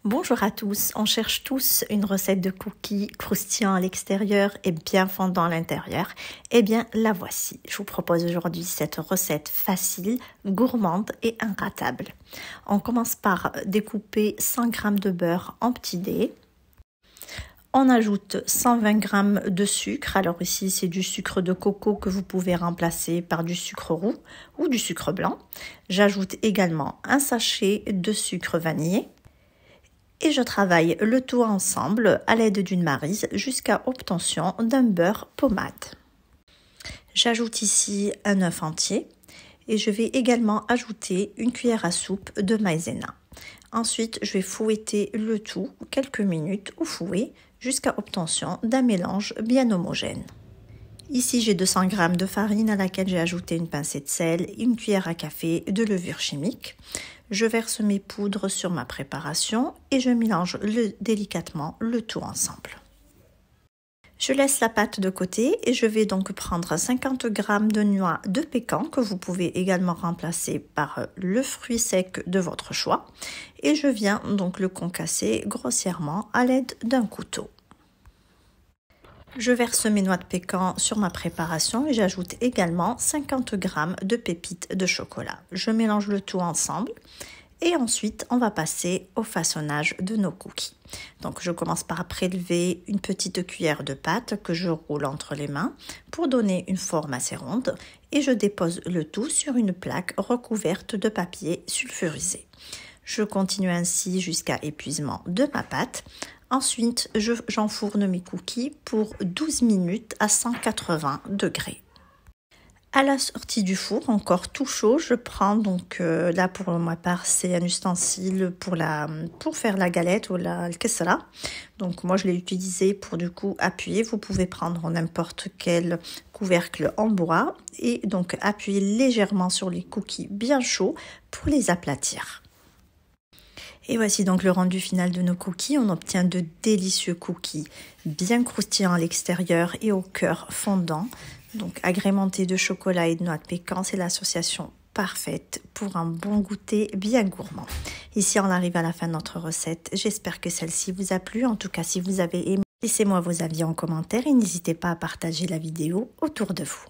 Bonjour à tous, on cherche tous une recette de cookies croustillants à l'extérieur et bien fondant à l'intérieur. Eh bien, la voici. Je vous propose aujourd'hui cette recette facile, gourmande et inratable. On commence par découper 100 g de beurre en petits dés. On ajoute 120 g de sucre. Alors ici, c'est du sucre de coco que vous pouvez remplacer par du sucre roux ou du sucre blanc. J'ajoute également un sachet de sucre vanillé. Et je travaille le tout ensemble à l'aide d'une maryse jusqu'à obtention d'un beurre pommade. J'ajoute ici un œuf entier et je vais également ajouter une cuillère à soupe de maïzena. Ensuite, je vais fouetter le tout quelques minutes au fouet jusqu'à obtention d'un mélange bien homogène. Ici, j'ai 200 g de farine à laquelle j'ai ajouté une pincée de sel et une cuillère à café de levure chimique. Je verse mes poudres sur ma préparation et je mélange délicatement le tout ensemble. Je laisse la pâte de côté et je vais donc prendre 50 g de noix de pécan que vous pouvez également remplacer par le fruit sec de votre choix. Et je viens donc le concasser grossièrement à l'aide d'un couteau. Je verse mes noix de pécan sur ma préparation et j'ajoute également 50 g de pépites de chocolat. Je mélange le tout ensemble et ensuite on va passer au façonnage de nos cookies. Donc je commence par prélever une petite cuillère de pâte que je roule entre les mains pour donner une forme assez ronde et je dépose le tout sur une plaque recouverte de papier sulfurisé. Je continue ainsi jusqu'à épuisement de ma pâte. Ensuite, j'enfourne mes cookies pour 12 minutes à 180 degrés. À la sortie du four, encore tout chaud, je prends donc, là pour ma part, c'est un ustensile pour faire la galette ou le kessra. Donc moi je l'ai utilisé pour du coup appuyer. Vous pouvez prendre n'importe quel couvercle en bois et donc appuyer légèrement sur les cookies bien chauds pour les aplatir. Et voici donc le rendu final de nos cookies. On obtient de délicieux cookies bien croustillants à l'extérieur et au cœur fondant. Donc agrémentés de chocolat et de noix de pécan, c'est l'association parfaite pour un bon goûter bien gourmand. Ici, on arrive à la fin de notre recette. J'espère que celle-ci vous a plu. En tout cas, si vous avez aimé, laissez-moi vos avis en commentaire et n'hésitez pas à partager la vidéo autour de vous.